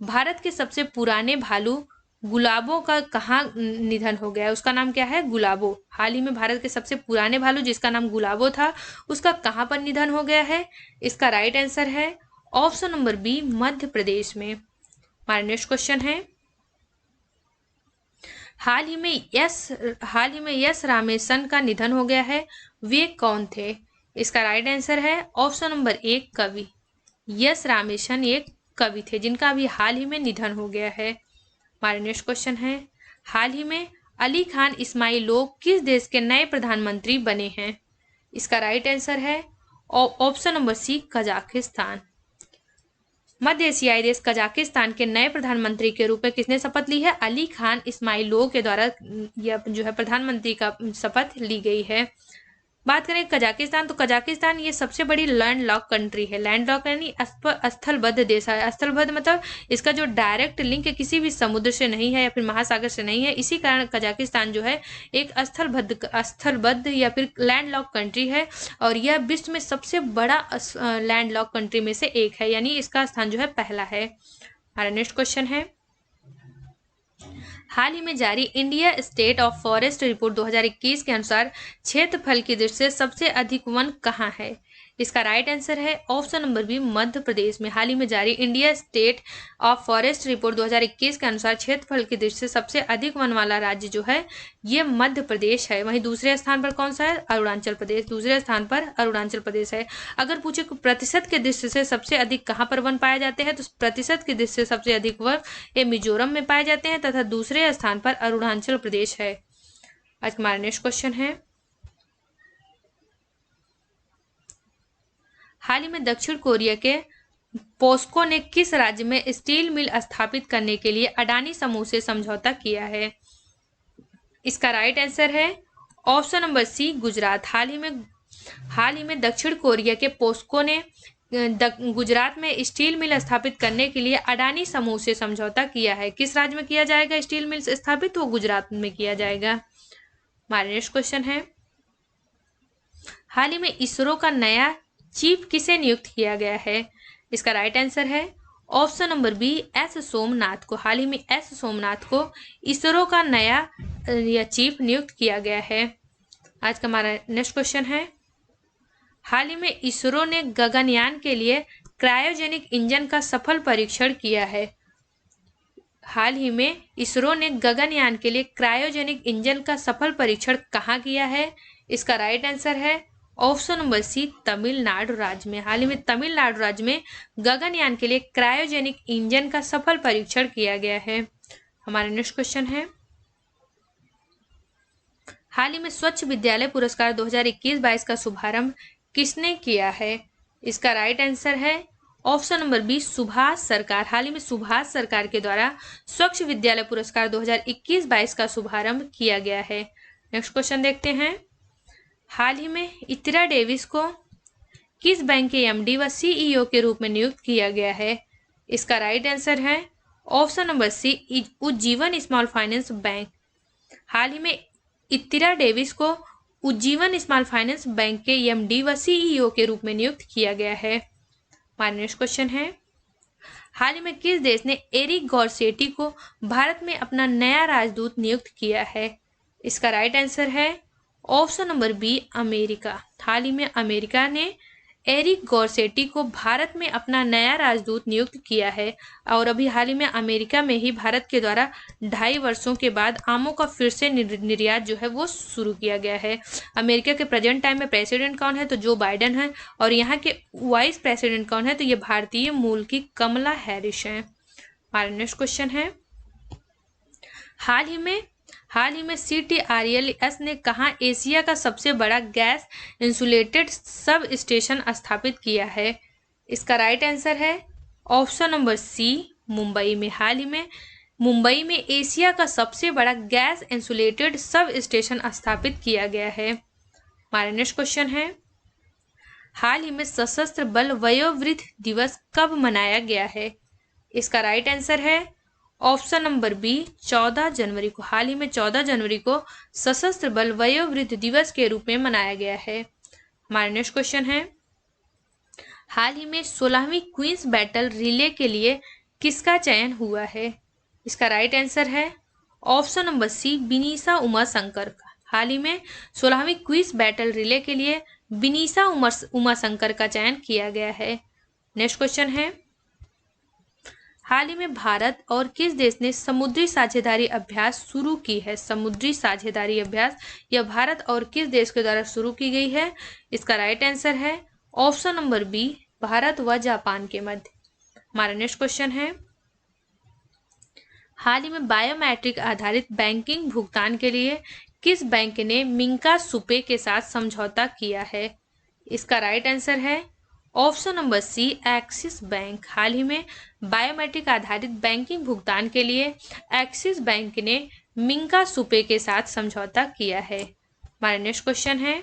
भारत के सबसे पुराने भालू गुलाबो का कहाँ निधन हो गया है? उसका नाम क्या है? गुलाबो। हाल ही में भारत के सबसे पुराने भालू जिसका नाम गुलाबो था, उसका कहाँ पर निधन हो गया है? इसका राइट आंसर है option number B, Madhya Pradesh में। हमारा नेक्स्ट क्वेश्चन है, हाल ही में यस रामेसन का निधन हो गया है, वे कौन थे? इसका राइट आंसर है ऑप्शन नंबर 1, कवि। यस रामेसन एक कवि थे जिनका अभी हाल ही में निधन हो गया है। हमारा नेक्स्ट क्वेश्चन है, हाल ही में अली खान इस्माइलोव किस देश के नए प्रधानमंत्री बने हैं? इसका राइट आंसर है ऑप्शन नंबर सी, कजाकिस्तान। मध्य एशियाई देश कजाकिस्तान के नए प्रधानमंत्री के रूप में किसने शपथ ली है? अली खान इस्माइलोव के द्वारा यह जो है प्रधानमंत्री का शपथ ली गई है। बात करें कजाकिस्तान, तो कजाकिस्तान ये सबसे बड़ी लैंड लॉक कंट्री है। लैंड लॉक यानी स्थलबद्ध देश है। स्थलबद्ध मतलब इसका जो डायरेक्ट लिंक किसी भी समुद्र से नहीं है या फिर महासागर से नहीं है, इसी कारण कजाकिस्तान जो है एक स्थलबद्ध या फिर लैंड लॉक कंट्री है। और यह विश्व में सबसे बड़ा लैंड लॉक कंट्री में से एक है, यानी इसका स्थान जो है पहला है। हमारा नेक्स्ट क्वेश्चन है, हाल ही में जारी India state of forest report 2021 के अनुसार क्षेत्रफल की दृष्टि से सबसे अधिक वन कहाँ है? इसका राइट आंसर है option number B, Madhya Pradesh में। हाल ही में जारी India state of forest report 2021 के अनुसार क्षेत्रफल की दृष्टि से सबसे अधिक वन वाला राज्य जो है ये मध्य प्रदेश है। वहीं दूसरे स्थान पर कौन सा है? अरुणाचल प्रदेश। दूसरे स्थान पर अरुणाचल प्रदेश है। अगर पूछे प्रतिशत के दृष्टि से सबसे अधिक कहाँ पर वन पाए जाते हैं, तो प्रतिशत की दृष्टि से सबसे अधिक वन ये मिजोरम में पाए जाते हैं तथा दूसरे स्थान पर अरुणाचल प्रदेश है। आज हमारा नेक्स्ट क्वेश्चन है, हाल ही में दक्षिण कोरिया के पोस्को ने किस राज्य में स्टील मिल स्थापित करने के लिए अडानी समूह से समझौता किया है? इसका राइट आंसर है ऑप्शन नंबर सी, गुजरात। हाल ही में दक्षिण कोरिया के पोस्को ने गुजरात में स्टील मिल स्थापित करने के लिए अडानी समूह से समझौता किया है। किस राज्य में किया जाएगा स्टील मिल स्थापित? वो गुजरात में किया जाएगा। हमारा नेक्स्ट क्वेश्चन है, हाल ही में इसरो का नया चीफ किसे नियुक्त किया गया है? इसका राइट आंसर है option number B, S Somnath को। हाल ही में एस सोमनाथ को इसरो का नया चीफ नियुक्त किया गया है। आज का हमारा नेक्स्ट क्वेश्चन है, हाल ही में इसरो ने गगनयान के लिए क्रायोजेनिक इंजन का सफल परीक्षण किया है। हाल ही में इसरो ने गगनयान के लिए क्रायोजेनिक इंजन का सफल परीक्षण कहाँ किया है? इसका राइट आंसर है ऑप्शन नंबर सी, तमिलनाडु राज्य में। हाल ही में तमिलनाडु राज्य में गगनयान के लिए क्रायोजेनिक इंजन का सफल परीक्षण किया गया है। हमारा नेक्स्ट क्वेश्चन है, हाल ही में स्वच्छ विद्यालय पुरस्कार 2021-22 का शुभारंभ किसने किया है? इसका राइट आंसर है ऑप्शन नंबर बी, सुभाष सरकार। हाल ही में सुभाष सरकार के द्वारा स्वच्छ विद्यालय पुरस्कार 2021-22 का शुभारंभ किया गया है। नेक्स्ट क्वेश्चन देखते हैं, हाल ही में इंदिरा डेविस को किस बैंक के एमडी व सीईओ के रूप में नियुक्त किया गया है? इसका राइट आंसर है option number C, Ujjivan small finance bank. हाल ही में इंदिरा डेविस को उज्जीवन स्मॉल फाइनेंस बैंक के एमडी व सीईओ के रूप में नियुक्त किया गया है। हमारा नेक्स्ट क्वेश्चन है, हाल ही में किस देश ने एरिक गॉरसेटी को भारत में अपना नया राजदूत नियुक्त किया है? इसका राइट आंसर है ऑप्शन नंबर बी, अमेरिका। हाल ही में अमेरिका ने एरिक गॉरसेटी को भारत में अपना नया राजदूत नियुक्त किया है और अभी हाल ही में अमेरिका में ही भारत के द्वारा 2.5 वर्षों के बाद आमों का फिर से निर्यात जो है वो शुरू किया गया है। अमेरिका के प्रेजेंट टाइम में प्रेसिडेंट कौन है? तो जो बाइडेन है, और यहाँ के वाइस प्रेसिडेंट कौन है? तो ये भारतीय मूल की कमला हैरिस हैं। हमारा नेक्स्ट क्वेश्चन है, हाल ही में CTRLS ने कहाँ एशिया का सबसे बड़ा गैस इंसुलेटेड सब स्टेशन स्थापित किया है? इसका राइट आंसर है ऑप्शन नंबर सी, मुंबई में। हाल ही में मुंबई में एशिया का सबसे बड़ा गैस इंसुलेटेड सब स्टेशन स्थापित किया गया है। हमारा नेक्स्ट क्वेश्चन है, हाल ही में सशस्त्र बल वयोवृद्ध दिवस कब मनाया गया है? इसका राइट आंसर है ऑप्शन नंबर बी, 14 जनवरी को। हाल ही में 14 जनवरी को सशस्त्र बल वयोवृद्ध दिवस के रूप में मनाया गया है। हमारा नेक्स्ट क्वेश्चन है, हाल ही में 16वीं क्वींस बैटल रिले के लिए किसका चयन हुआ है? इसका राइट आंसर है ऑप्शन नंबर सी, बिनीशा उमाशंकर का। हाल ही में 16वीं क्वींस बैटल रिले के लिए बिनीशा उमाशंकर का चयन किया गया है। नेक्स्ट क्वेश्चन है, हाल ही में भारत और किस देश ने समुद्री साझेदारी अभ्यास शुरू की है? समुद्री साझेदारी अभ्यास यह भारत और किस देश के द्वारा शुरू की गई है? इसका राइट आंसर है ऑप्शन नंबर बी, भारत व जापान के मध्य। हमारा नेक्स्ट क्वेश्चन है, हाल ही में बायोमेट्रिक आधारित बैंकिंग भुगतान के लिए किस बैंक ने मिंका सुपे के साथ समझौता किया है? इसका राइट आंसर है option number C, Axis bank. हाल ही में बायोमेट्रिक आधारित बैंकिंग भुगतान के लिए एक्सिस बैंक ने मिंका सुपे के साथ समझौता किया है। हमारा नेक्स्ट क्वेश्चन है,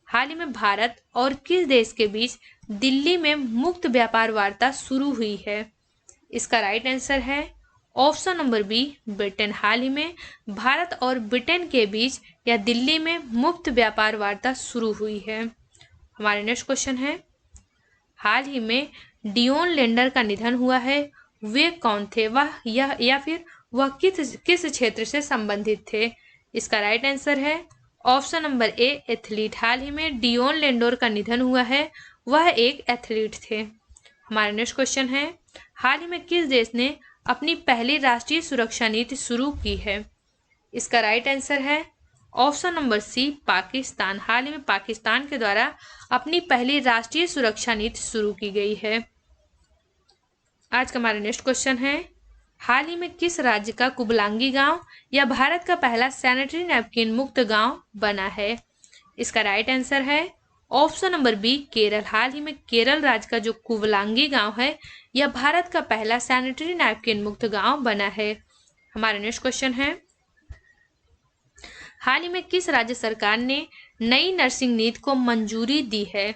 हाल ही में भारत और किस देश के बीच दिल्ली में मुक्त व्यापार वार्ता शुरू हुई है? इसका राइट आंसर है ऑप्शन नंबर बी, ब्रिटेन। हाल ही में भारत और ब्रिटेन के बीच या दिल्ली में मुक्त व्यापार वार्ता शुरू हुई है। हमारा नेक्स्ट क्वेश्चन है, हाल ही में डियोन लेंडर का निधन हुआ है, वे कौन थे? वह किस क्षेत्र से संबंधित थे? इसका राइट आंसर है ऑप्शन नंबर ए, एथलीट। हाल ही में डियोन लेंडर का निधन हुआ है, वह एक एथलीट थे। हमारा नेक्स्ट क्वेश्चन है, हाल ही में किस देश ने अपनी पहली राष्ट्रीय सुरक्षा नीति शुरू की है? इसका राइट आंसर है ऑप्शन नंबर सी, पाकिस्तान। हाल ही में पाकिस्तान के द्वारा अपनी पहली राष्ट्रीय सुरक्षा नीति शुरू की गई है। आज का हमारा नेक्स्ट क्वेश्चन है, हाल ही में किस राज्य का कुबलांगी गांव या भारत का पहला सैनिटरी नैपकिन मुक्त गांव बना है? इसका राइट आंसर है ऑप्शन नंबर बी केरल। हाल ही में केरल राज्य का जो कुवलांगी गांव है यह भारत का पहला सैनिटरी नैपकिन मुक्त गांव बना है। हमारा नेक्स्ट क्वेश्चन है, हाल ही में किस राज्य सरकार ने नई नर्सिंग नीति को मंजूरी दी है?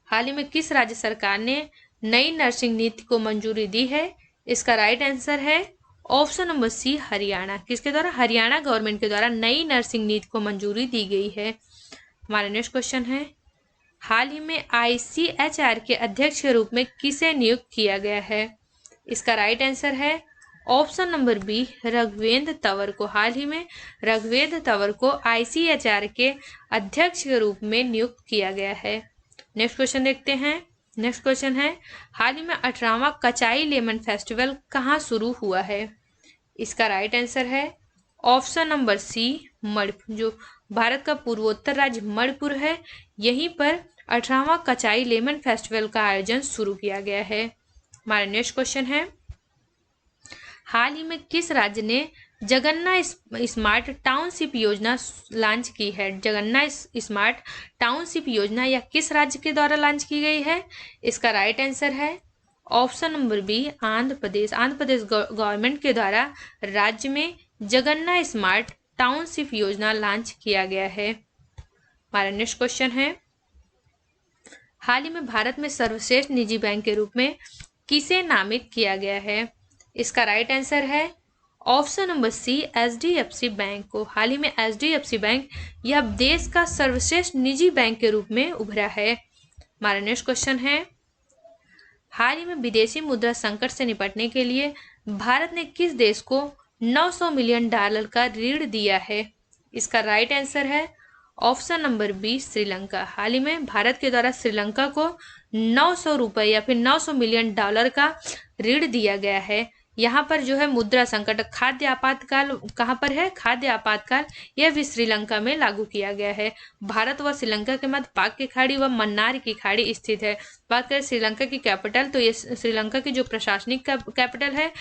हाल ही में किस राज्य सरकार ने नई नर्सिंग नीति को मंजूरी दी है? इसका राइट आंसर है ऑप्शन नंबर सी हरियाणा। किसके द्वारा? हरियाणा गवर्नमेंट के द्वारा नई नर्सिंग नीति को मंजूरी दी गई है। हमारा नेक्स्ट क्वेश्चन है, हाल ही में ICHR के अध्यक्ष के रूप में किसे नियुक्त किया गया है? इसका राइट आंसर है option number B Raghavendra Tanwar को। हाल ही में राघवेंद्र तंवर को ICHR के अध्यक्ष के रूप में नियुक्त किया गया है। नेक्स्ट क्वेश्चन देखते हैं। नेक्स्ट क्वेश्चन है, हाल ही में 18वां कचाई लेमन फेस्टिवल कहाँ शुरू हुआ है? इसका राइट आंसर है ऑप्शन नंबर सी मणिपुर। जो भारत का पूर्वोत्तर राज्य मणिपुर है, यहीं पर 18वां कचाई लेमन फेस्टिवल का आयोजन शुरू किया गया है। हमारा नेक्स्ट क्वेश्चन है, हाल ही में किस राज्य ने जगन्ना स्मार्ट टाउनशिप योजना लॉन्च की है? जगन्ना स्मार्ट टाउनशिप योजना यह किस राज्य के द्वारा लॉन्च की गई है? इसका राइट आंसर है option number B Andhra Pradesh. Andhra Pradesh government के द्वारा राज्य में जगन्ना स्मार्ट टाउनशिप योजना लॉन्च किया गया है। हमारा नेक्स्ट क्वेश्चन है, हाल ही में भारत में सर्वश्रेष्ठ निजी बैंक के रूप में किसे नामित किया गया है? इसका राइट आंसर है option number C HDFC bank को। हाल ही में HDFC बैंक यह देश का सर्वश्रेष्ठ निजी बैंक के रूप में उभरा है। हमारा नेक्स्ट क्वेश्चन है, हाल ही में विदेशी मुद्रा संकट से निपटने के लिए भारत ने किस देश को $900 मिलियन का ऋण दिया है? इसका राइट आंसर है ऑप्शन नंबर बी श्रीलंका। हाल ही में भारत के द्वारा श्रीलंका को 900 रुपये या फिर $900 मिलियन का ऋण दिया गया है। यहाँ पर जो है मुद्रा संकट, खाद्य आपातकाल कहाँ पर है? खाद्य आपातकाल यह भी श्रीलंका में लागू किया गया है। भारत व श्रीलंका के मध्य पाक की खाड़ी व मन्नार की खाड़ी स्थित है। बात करें श्रीलंका की कैपिटल, तो ये श्रीलंका की जो प्रशासनिक कैपिटल है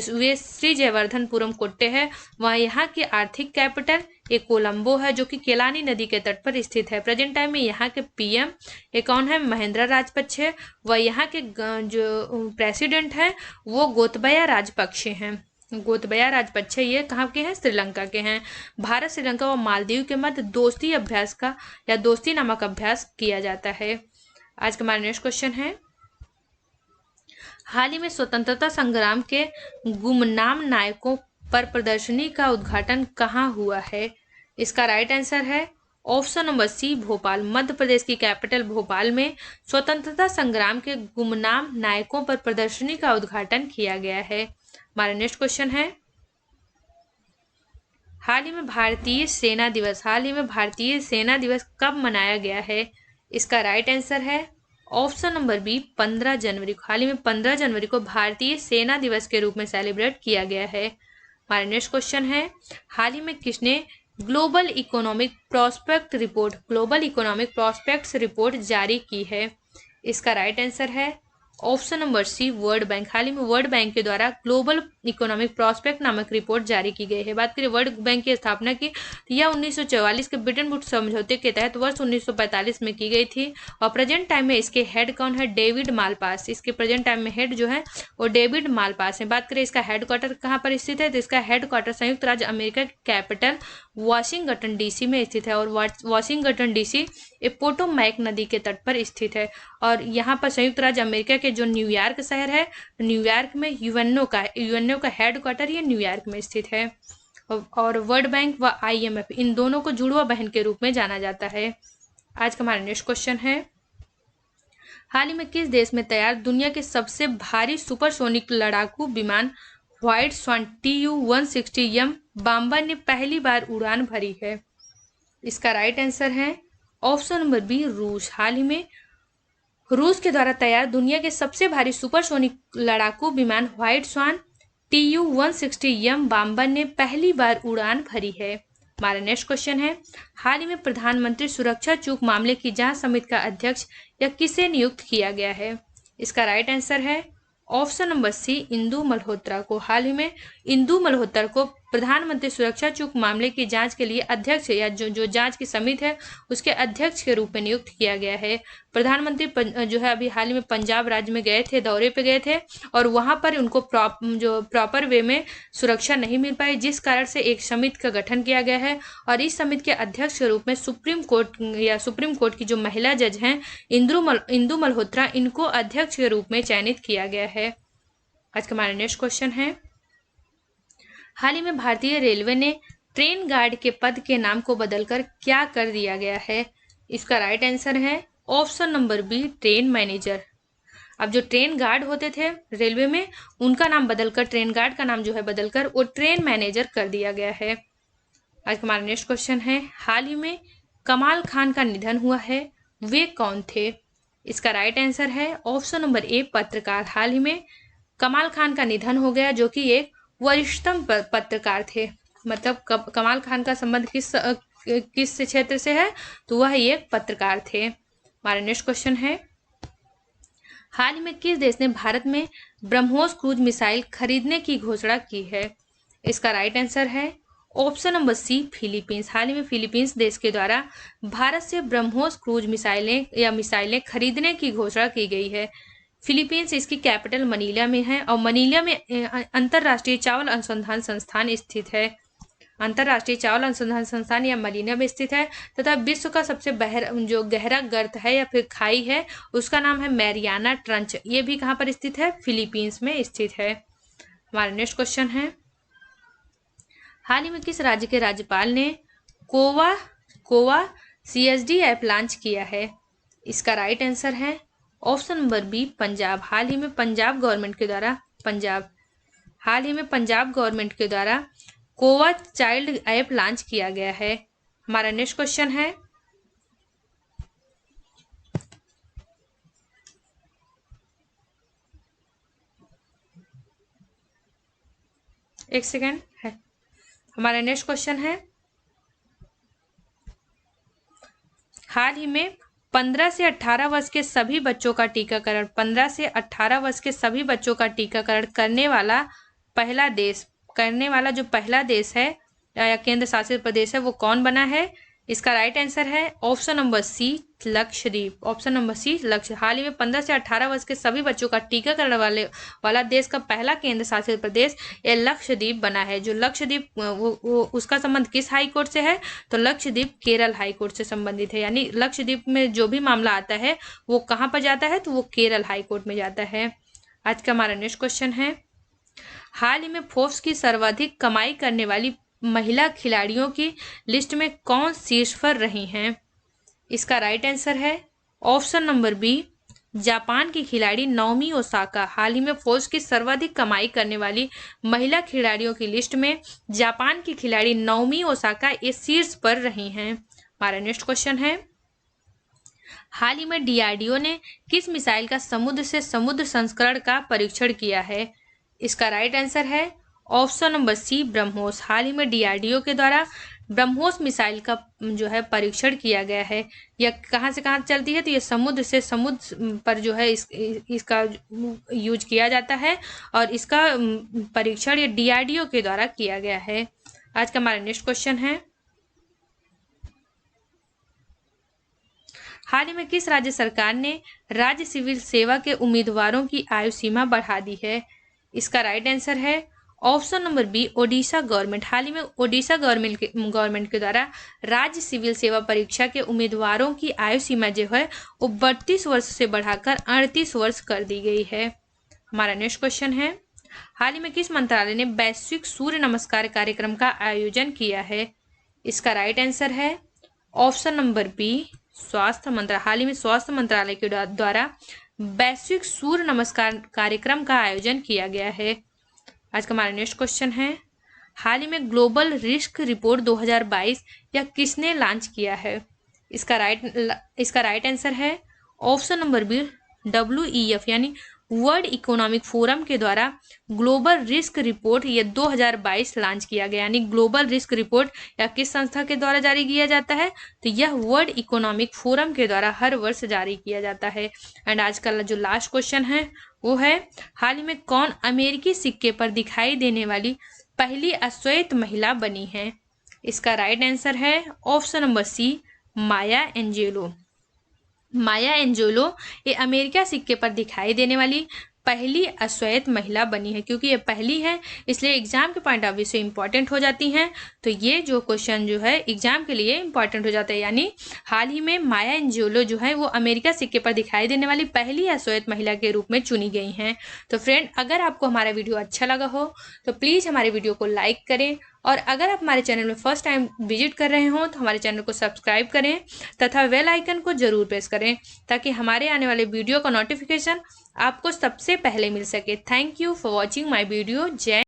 वे श्री जयवर्धनपुरम कोट्टे है। वहाँ यहाँ की आर्थिक कैपिटल ये कोलंबो है, जो कि केलानी नदी के तट पर स्थित है। प्रेजेंट टाइम में यहाँ के PM ये कौन है? महेंद्र राजपक्षे। व यहाँ के जो प्रेसिडेंट है वो गोतबया राजपक्षे हैं। गोतबया राजपक्षे ये कहाँ के हैं? श्रीलंका के हैं। भारत, श्रीलंका व मालदीव के मध्य दोस्ती अभ्यास का या दोस्ती नामक अभ्यास किया जाता है। आज का हमारा नेक्स्ट क्वेश्चन है, हाल ही में स्वतंत्रता संग्राम के गुमनाम नायकों पर प्रदर्शनी का उद्घाटन कहाँ हुआ है? इसका राइट आंसर है ऑप्शन नंबर सी भोपाल। मध्य प्रदेश की कैपिटल भोपाल में स्वतंत्रता संग्राम के गुमनाम नायकों पर प्रदर्शनी का उद्घाटन किया गया है। हमारा नेक्स्ट क्वेश्चन है, हाल ही में भारतीय सेना दिवस कब मनाया गया है? इसका राइट आंसर है ऑप्शन नंबर बी 15 जनवरी को। हाल ही में 15 जनवरी को भारतीय सेना दिवस के रूप में सेलिब्रेट किया गया है। हमारा नेक्स्ट क्वेश्चन है, हाल ही में किसने ग्लोबल इकोनॉमिक प्रॉस्पेक्ट्स रिपोर्ट जारी की है? इसका राइट आंसर है option number C world bank. हाल ही में वर्ल्ड बैंक के द्वारा ग्लोबल इकोनॉमिक प्रॉस्पेक्ट नामक रिपोर्ट जारी की गई है। बात करें वर्ल्ड बैंक की स्थापना की, तो यह 1944 के ब्रिटेन वुड्स समझौते के तहत वर्ष 1945 में की गई थी। और प्रेजेंट टाइम में इसके हेड कौन है? David Malpass. इसके प्रेजेंट टाइम में हेड जो है वो डेविड मालपास है। बात करें इसका हेडक्वार्टर कहाँ पर स्थित है, तो इसका हेडक्वार्टर संयुक्त राज्य अमेरिका की कैपिटल वाशिंगटन DC में स्थित है। और वाशिंगटन DC पोटोमैक नदी के तट पर स्थित है। और यहाँ पर संयुक्त राज्य अमेरिका के जो न्यूयॉर्क शहर है, न्यूयॉर्क में यूएनओ का हेडक्वार्टर ये न्यूयॉर्क में स्थित है। और वर्ल्ड बैंक व IMF इन दोनों को जुड़वा बहन के रूप में जाना जाता है। आज का हमारा नेक्स्ट क्वेश्चन है, हाल ही में किस देश में तैयार दुनिया के सबसे भारी सुपरसोनिक लड़ाकू विमान व्हाइट स्वान TU-160M बॉम्बर ने पहली बार उड़ान भरी है? इसका राइट आंसर है ऑप्शन नंबर बी रूस। हाल ही में रूस के द्वारा तैयार दुनिया के सबसे भारी सुपरसोनिक लड़ाकू विमान व्हाइट स्वान TU-160M बॉम्बर ने पहली बार उड़ान भरी है। हमारा नेक्स्ट क्वेश्चन है, हाल ही में प्रधानमंत्री सुरक्षा चूक मामले की जांच समिति का अध्यक्ष या किसे नियुक्त किया गया है? इसका राइट आंसर है option number C Indu Malhotra को। हाल ही में इंदु मल्होत्रा को प्रधानमंत्री सुरक्षा चूक मामले की जांच के लिए अध्यक्ष या जो जांच की समिति है उसके अध्यक्ष के रूप में नियुक्त किया गया है। प्रधानमंत्री जो है अभी हाल ही में पंजाब राज्य में गए थे, दौरे पे गए थे और वहां पर उनको प्रॉपर वे में सुरक्षा नहीं मिल पाई, जिस कारण से एक समिति का गठन किया गया है और इस समिति के अध्यक्ष के रूप में सुप्रीम कोर्ट की जो महिला जज हैं इंदु मल्होत्रा, इनको अध्यक्ष के रूप में चयनित किया गया है। आज का हमारा नेक्स्ट क्वेश्चन है, हाल ही में भारतीय रेलवे ने ट्रेन गार्ड के पद के नाम को बदलकर क्या कर दिया गया है? इसका राइट आंसर है option number B train manager. अब जो ट्रेन गार्ड होते थे रेलवे में, उनका नाम बदलकर, ट्रेन गार्ड का नाम जो है बदलकर वो ट्रेन मैनेजर कर दिया गया है। आज का हमारा नेक्स्ट क्वेश्चन है, हाल ही में कमाल खान का निधन हुआ है, वे कौन थे? इसका राइट आंसर है ऑप्शन नंबर ए पत्रकार। हाल ही में कमाल खान का निधन हो गया, जो कि एक वरिष्ठतम पत्रकार थे। मतलब कमाल खान का संबंध किस क्षेत्र से है? तो वह एक पत्रकार थे। हमारा नेक्स्ट क्वेश्चन है, हाल ही में किस देश ने भारत में ब्रह्मोस क्रूज मिसाइल खरीदने की घोषणा की है? इसका राइट आंसर है ऑप्शन नंबर सी फिलीपींस। हाल ही में फिलीपींस देश के द्वारा भारत से ब्रह्मोस क्रूज मिसाइलें खरीदने की घोषणा की गई है। फिलीपींस, इसकी कैपिटल मनीला में है और मनीला में अंतर्राष्ट्रीय चावल अनुसंधान संस्थान स्थित है। अंतर्राष्ट्रीय चावल अनुसंधान संस्थान या मनीला में स्थित है तथा विश्व का सबसे गहरा गर्त है या फिर खाई है, उसका नाम है मैरियाना ट्रंच। ये भी कहाँ पर स्थित है? फिलीपींस में स्थित है। हमारा नेक्स्ट क्वेश्चन है, हाल ही में किस राज्य के राज्यपाल ने कोवा CSD ऐप लॉन्च किया है? इसका राइट आंसर है ऑप्शन नंबर बी पंजाब। हाल ही में पंजाब गवर्नमेंट के द्वारा कोवा चाइल्ड ऐप लॉन्च किया गया है। हमारा नेक्स्ट क्वेश्चन है, एक सेकेंड है, हमारा नेक्स्ट क्वेश्चन है, हाल ही में 15 से 18 वर्ष के सभी बच्चों का टीकाकरण 15 से 18 वर्ष के सभी बच्चों का टीकाकरण करने वाला जो पहला देश है या केंद्र शासित प्रदेश है, वो कौन बना है? इसका राइट आंसर है option number C Lakshadweep. Option number C Lakshadweep. हाल ही में 15 से 18 वर्ष के सभी बच्चों का टीकाकरण वाला देश का पहला केंद्र शासित प्रदेश ये लक्षद्वीप बना है। जो लक्षद्वीप वो उसका संबंध किस हाई कोर्ट से है? तो लक्षद्वीप केरल हाई कोर्ट से संबंधित है। यानी लक्षद्वीप में जो भी मामला आता है वो कहाँ पर जाता है? तो वो केरल हाई कोर्ट में जाता है। आज का हमारा नेक्स्ट क्वेश्चन है, हाल ही में फोर्ब्स की सर्वाधिक कमाई करने वाली महिला खिलाड़ियों की लिस्ट में कौन शीर्ष पर रही हैं? इसका राइट आंसर है ऑप्शन नंबर बी जापान की खिलाड़ी नाओमी ओसाका। हाल ही में फोर्ब्स की सर्वाधिक कमाई करने वाली महिला खिलाड़ियों की लिस्ट में जापान की खिलाड़ी नाओमी ओसाका ये शीर्ष पर रही हैं। हमारा नेक्स्ट क्वेश्चन है, हाल ही में DRDO ने किस मिसाइल का समुद्र से समुद्र संस्करण का परीक्षण किया है? इसका राइट आंसर है ऑप्शन नंबर सी ब्रह्मोस। हाल ही में DRDO के द्वारा ब्रह्मोस मिसाइल का जो है परीक्षण किया गया है। यह कहाँ से कहाँ चलती है? तो ये समुद्र से समुद्र पर जो है इसका यूज किया जाता है और इसका परीक्षण ये DRDO के द्वारा किया गया है। आज का हमारा नेक्स्ट क्वेश्चन है, हाल ही में किस राज्य सरकार ने राज्य सिविल सेवा के उम्मीदवारों की आयु सीमा बढ़ा दी है? इसका राइट आंसर है option number B Odisha government. हाल ही में ओडिशा गवर्नमेंट के द्वारा राज्य सिविल सेवा परीक्षा के उम्मीदवारों की आयु सीमा जो है वो 32 वर्ष से बढ़ाकर 38 वर्ष कर दी गई है। हमारा नेक्स्ट क्वेश्चन है, हाल ही में किस मंत्रालय ने वैश्विक सूर्य नमस्कार कार्यक्रम का आयोजन किया है? इसका राइट आंसर है ऑप्शन नंबर बी स्वास्थ्य मंत्रालय। हाल ही में स्वास्थ्य मंत्रालय के द्वारा वैश्विक सूर्य नमस्कार कार्यक्रम का आयोजन किया गया है। आज का हमारा नेक्स्ट क्वेश्चन है, हाल ही में ग्लोबल रिस्क रिपोर्ट 2022 या किसने लॉन्च किया है? इसका राइट आंसर है ऑप्शन नंबर बी WEF यानी वर्ल्ड इकोनॉमिक फोरम के द्वारा ग्लोबल रिस्क रिपोर्ट ये 2022 लॉन्च किया गया। यानी ग्लोबल रिस्क रिपोर्ट या किस संस्था के द्वारा जारी किया जाता है? तो यह वर्ल्ड इकोनॉमिक फोरम के द्वारा हर वर्ष जारी किया जाता है। एंड आज का जो लास्ट क्वेश्चन है वो है हाल ही में कौन अमेरिकी सिक्के पर दिखाई देने वाली पहली अश्वेत महिला बनी है। इसका राइट आंसर है ऑप्शन नंबर सी, माया एंजेलो। माया एंजेलो ये अमेरिका सिक्के पर दिखाई देने वाली पहली अश्वेत महिला बनी है। क्योंकि ये पहली है इसलिए एग्जाम के पॉइंट ऑफ व्यू से इंपॉर्टेंट हो जाती हैं। तो ये जो क्वेश्चन जो है एग्जाम के लिए इंपॉर्टेंट हो जाता है, यानी हाल ही में माया एंजेलो जो है वो अमेरिका सिक्के पर दिखाई देने वाली पहली अश्वेत महिला के रूप में चुनी गई हैं। तो फ्रेंड, अगर आपको हमारा वीडियो अच्छा लगा हो तो प्लीज़ हमारे वीडियो को लाइक करें, और अगर आप हमारे चैनल में फर्स्ट टाइम विजिट कर रहे हो तो हमारे चैनल को सब्सक्राइब करें तथा बेल आइकन को जरूर प्रेस करें ताकि हमारे आने वाले वीडियो का नोटिफिकेशन आपको सबसे पहले मिल सके। Thank you for watching my video. जय